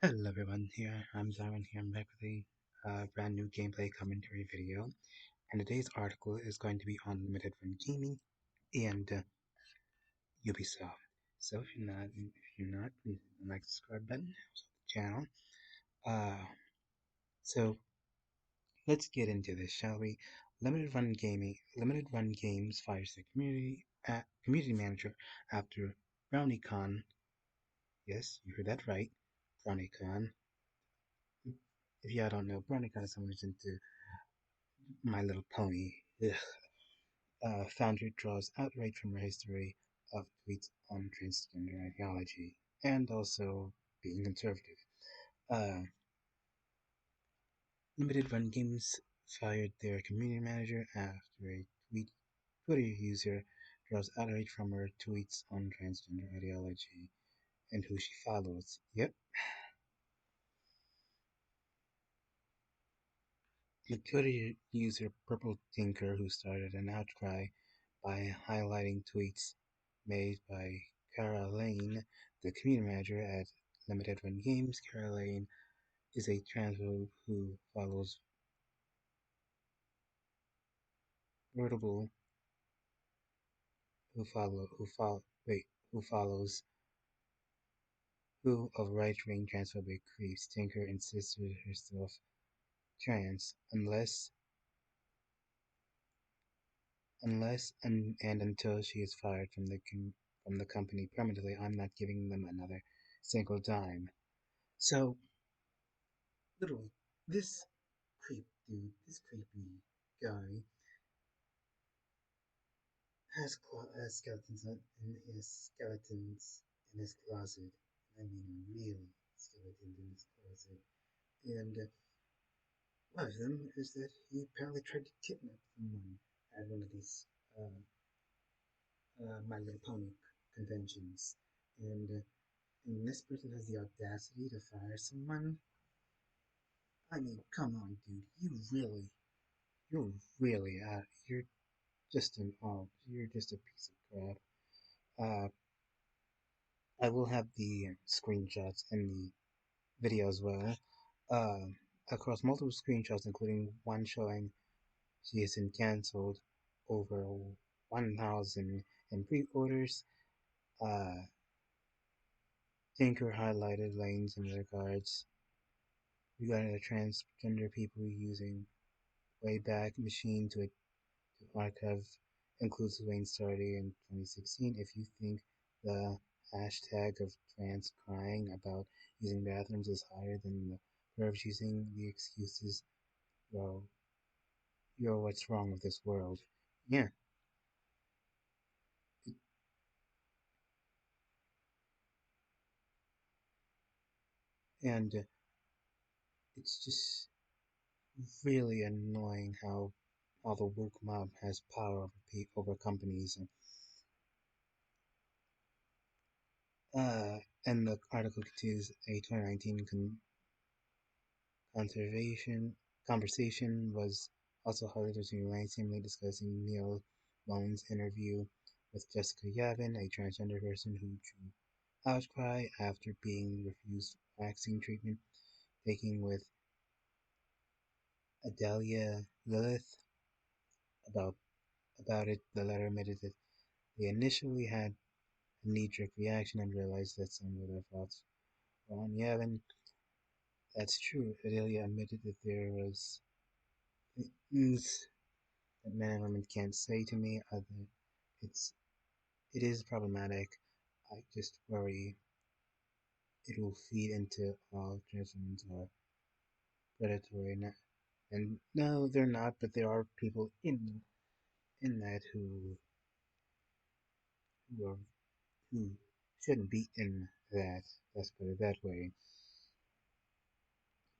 Hello everyone, I'm Zyron here. I'm back with a brand new gameplay commentary video, and today's article is going to be on limited run gaming and Ubisoft. So if you're not, please hit the like subscribe button, helps out the channel. Uh, so let's get into this, shall we? Limited run games fires the community manager after BrownieCon. Yes, you heard that right, BrownieCon. If y'all don't know, BrownieCon is someone who's into My Little Pony. Ugh. Founder draws outright from her history of tweets on transgender ideology and also being conservative. Uh, Limited Run Games fired their community manager after a Twitter user draws outright from her tweets on transgender ideology and who she follows. Yep, the Twitter user Purple Tinker, who started an outcry by highlighting tweets made by Cara Lane, the community manager at Limited Run Games. Cara Lane is a transphobe who follows veritable who follows who of right-wing transphobic creeps. Tinker insists herself trans unless and until she is fired from the company permanently. I'm not giving them another single dime. So literally, this this creepy guy has skeletons in his closet. I mean, really skeletons in his closet. And one of them is that he apparently tried to kidnap someone at one of these My Little Pony conventions. And this person has the audacity to fire someone. I mean, come on, dude. You're you're just a piece of crap. Uh, I will have the screenshots in the video as well. Uh, Across multiple screenshots, including one showing she has been cancelled over 1,000 in pre-orders. Uh, Tinker highlighted lanes in regards regarding the transgender people using Wayback Machine to archive inclusive Wayne starting in 2016. If you think the hashtag of trans crying about using bathrooms is higher than the pervs using the excuses, well, you're what's wrong with this world. Yeah, and it's just really annoying how the woke mob has power over companies. And the article continues a 2019 conservation conversation was also highlighted between randomly discussing Neil Bone's interview with Jessica Yavin, a transgender person who drew outcry after being refused vaccine treatment, taking with Adelia Lilith about about it. The letter admitted that they initially had a knee-jerk reaction and realized that some of their thoughts were on Yavin. That's true. Adelia admitted that there was things that men and women can't say to me. It's it is problematic. I just worry it will feed into all trans women are predatory. And no, they're not. But there are people in that who are who shouldn't be in that. Let's put it that way.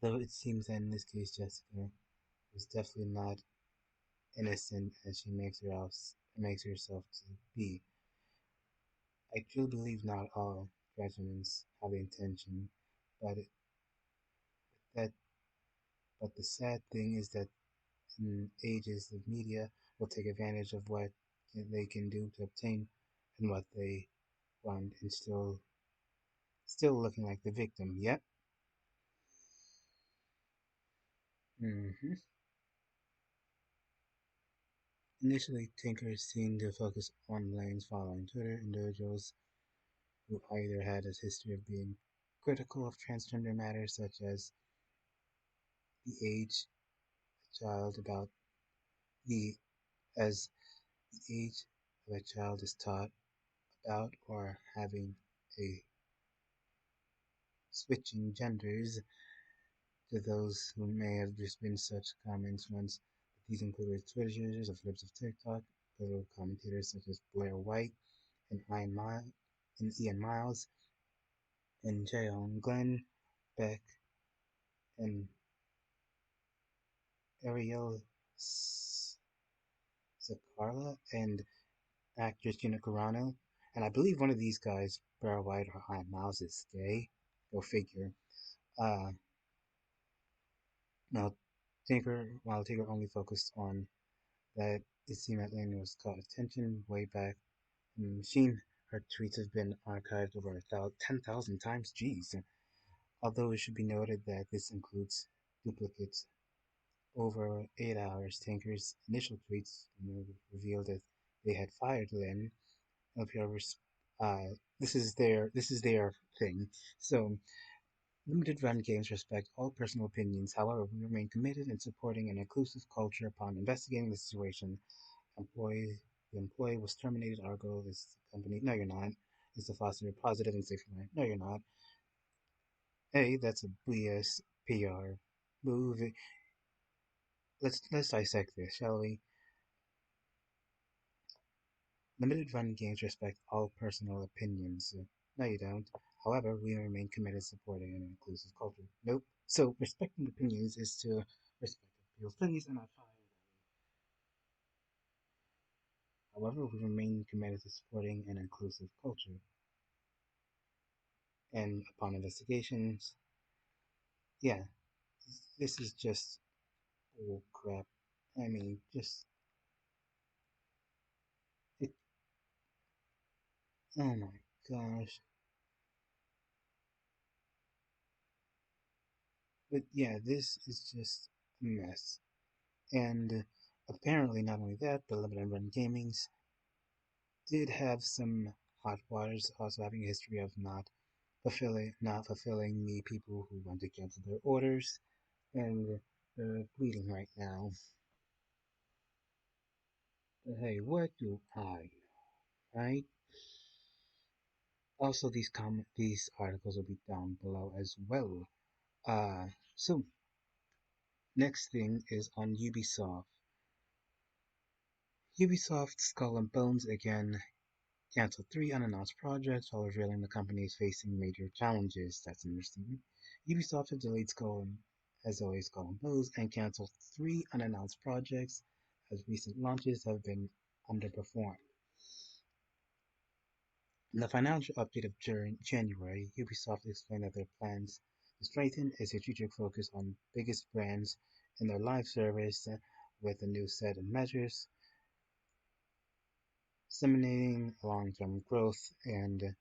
Though it seems that in this case, Jessica was definitely not innocent as she makes herself to be. I truly believe not all trans have the intention, but that but the sad thing is that in ages of media will take advantage of what they can do to obtain and what they want and still looking like the victim. Yep, Hmm. Initially, thinkers seemed to focus on lanes following Twitter, individuals who either had a history of being critical of transgender matters, such as the age a child about the as the age of a child is taught about, or having a switching genders, to those who may have just been such comments once. These included Twitter users of flips of TikTok, political commentators such as Blair White and Ian Miles, and Jayon Glenn Beck and Ariel Zacarla and actress Gina Carano. And I believe one of these guys, Blair White or Ian Miles, is gay. Go figure. Uh, now, Tinker only focused on that it seemed that Lane was caught attention way back in the machine. Her tweets have been archived over 10,000 times. Jeez. Although it should be noted that this includes duplicates. Over 8 hours, Tinker's initial tweets revealed that they had fired Lynn. This is their thing. So limited run games respect all personal opinions. However, we remain committed in supporting an inclusive culture. Upon investigating the situation, employee the employee was terminated. Our goal is the company. No, you're not. Is to foster a positive and safe environment. No, you're not. Hey, that's a BS PR move. Let's dissect this, shall we? Limited run games respect all personal opinions. No, you don't. However, we remain committed to supporting an inclusive culture. Nope. So respecting opinions is to respect people's opinions and not fire them. However, we remain committed to supporting an inclusive culture. And upon investigations, yeah, this is just bull crap. I mean, just it. Oh my gosh. But yeah, this is just a mess. And apparently, not only that, but Limited Run Gaming's did have some hot waters, also having a history of not fulfilling the people who want to cancel their orders, and they're bleeding right now. But hey, what do I know, right? Also, these articles will be down below as well. So next thing is on Ubisoft. Ubisoft Skull and Bones again canceled three unannounced projects while revealing the company is facing major challenges. That's interesting. Ubisoft has delayed as always, Skull and Bones, and canceled three unannounced projects as recent launches have been underperformed. In the financial update of January, Ubisoft explained that their plans to strengthen its strategic focus on biggest brands in their live service with a new set of measures, stimulating long-term growth and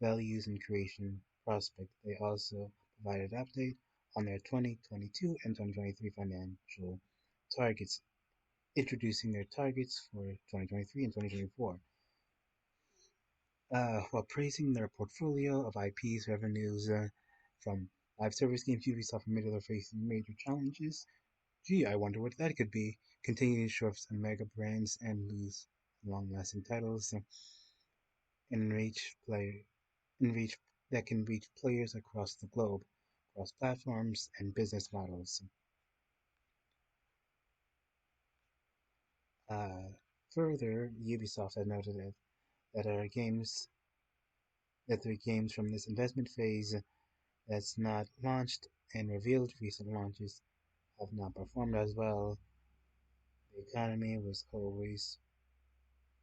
values and creation prospect. They also provided an update on their 2022 and 2023 financial targets, introducing their targets for 2023 and 2024. While praising their portfolio of IPs, revenues from live service games, Ubisoft admitted they're facing major challenges. Gee, I wonder what that could be. Continuing to show off some mega brands and lose long-lasting titles and reach play and reach that can reach players across the globe, across platforms and business models. Uh, Further, Ubisoft has noted that their games from this investment phase that's not launched and revealed recent launches have not performed as well. The economy was always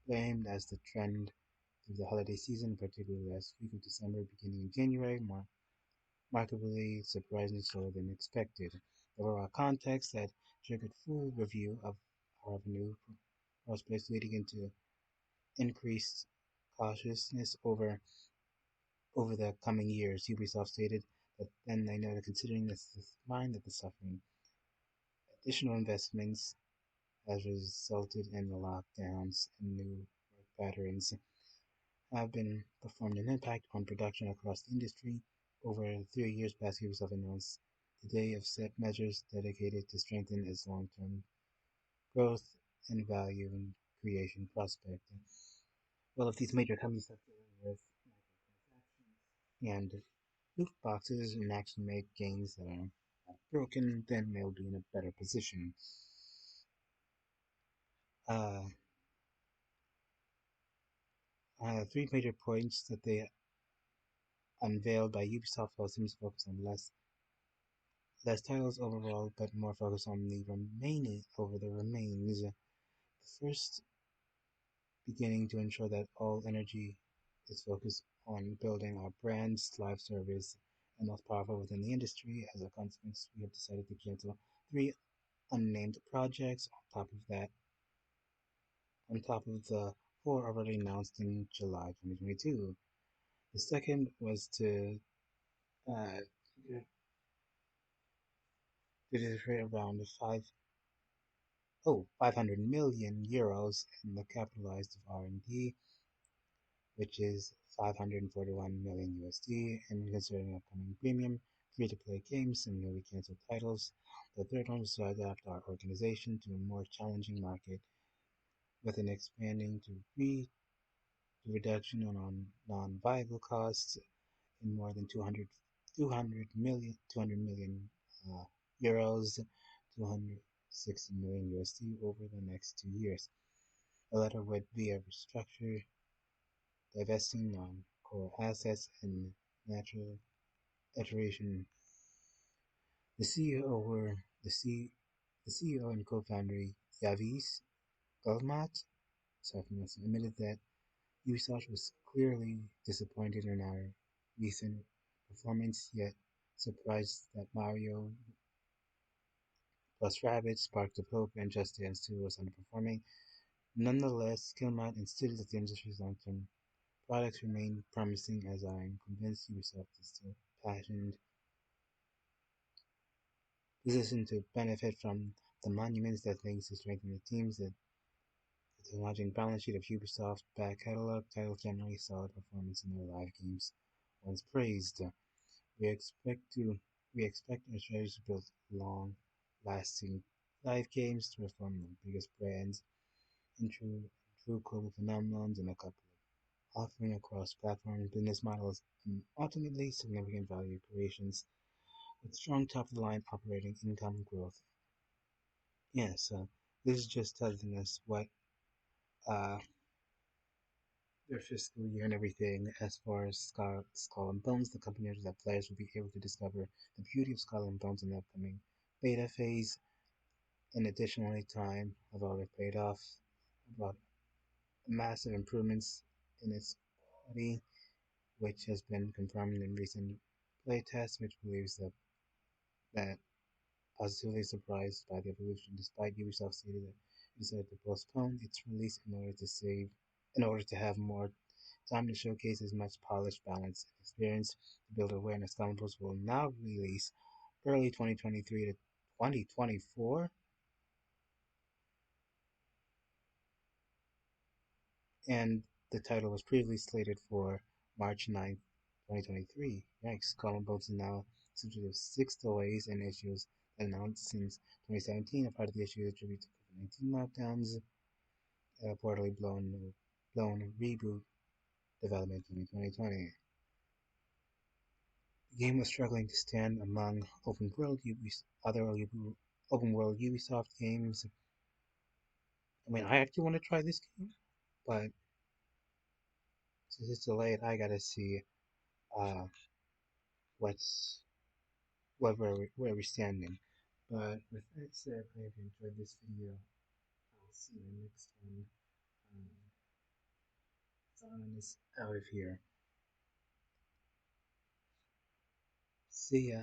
blamed as the trend through the holiday season, particularly last week of December, beginning in January, markedly surprisingly slower than expected. The overall context that triggered full review of our revenue prospects, leading into increased cautiousness over the coming years. Ubisoft stated that then they noted, considering this mind that the suffering Additional investments has resulted in lockdowns and new work patterns have been performed an impact on production across the industry. Over 3 years past, Ubisoft announced today of set measures dedicated to strengthen its long-term growth and value and creation prospect. Well, if these major companies are dealing with microtransactions and loot boxes and actually make games that are not broken, then they'll be in a better position. Uh, Three major points that they unveiled by Ubisoft all seems to focus on less titles overall, but more focus on the remaining over the remains. The first beginning to ensure that all energy is focused on building our brands, live service, and most powerful within the industry. As a consequence, we have decided to cancel three unnamed projects on top of the four already announced in July 2022. The second was uh, to generate around 500 million euros in the capitalized of R&D, which is 541 million USD, and considering upcoming premium free-to-play games and newly canceled titles. The third one was to adapt our organization to a more challenging market with an expanding to reduction on non-viable costs in more than 200 million uh, euros, 260 million USD over the next 2 years. The latter would be a restructure, divesting non-core assets and natural iteration. The CEO were the CEO and co-founder Yavis Galmat admitted that Ubisoft was clearly disappointed in our recent performance, yet surprised that Mario plus Rabbids sparked of hope and Just Dance 2 was underperforming. Nonetheless, Killmat insisted that the industry's long-term products remain promising, as I am convinced Ubisoft is still passionate positioned to benefit from the monuments that links to strengthen the teams. The technology and balance sheet of Ubisoft back catalog titles generally solid performance in their live games. Once praised, we expect to we expect our strategy to build long lasting live games to reform the biggest brands into true global phenomenons in a couple of offering across platform business models and ultimately significant value creations with strong top of the line operating income growth. Yes, this is just telling us what uh, their fiscal year and everything as far as Skull and Bones. The company knows that players will be able to discover the beauty of Skull and Bones in the upcoming beta phase. And additionally, time have already paid off about massive improvements in its quality, which has been confirmed in recent playtests, which believes that positively surprised by the evolution, despite Ubisoft stated that it decided to postpone its release in order to have more time to showcase its much polished, balanced experience. To build awareness, Comic will now release early 2023 to 2024, and the title was previously slated for March 9th, 2023. Yikes, Comic is now subject to six delays and issues announced since 2017, a part of the issue attributed to COVID-19 lockdowns, reportedly blown reboot development in 2020. The game was struggling to stand among other open world Ubisoft games. I mean, I actually want to try this game, but since it's delayed, I gotta see uh, what's where we're standing. But with that said, I hope you enjoyed this video. I'll see you next one. Um, Zion is out of here. See ya.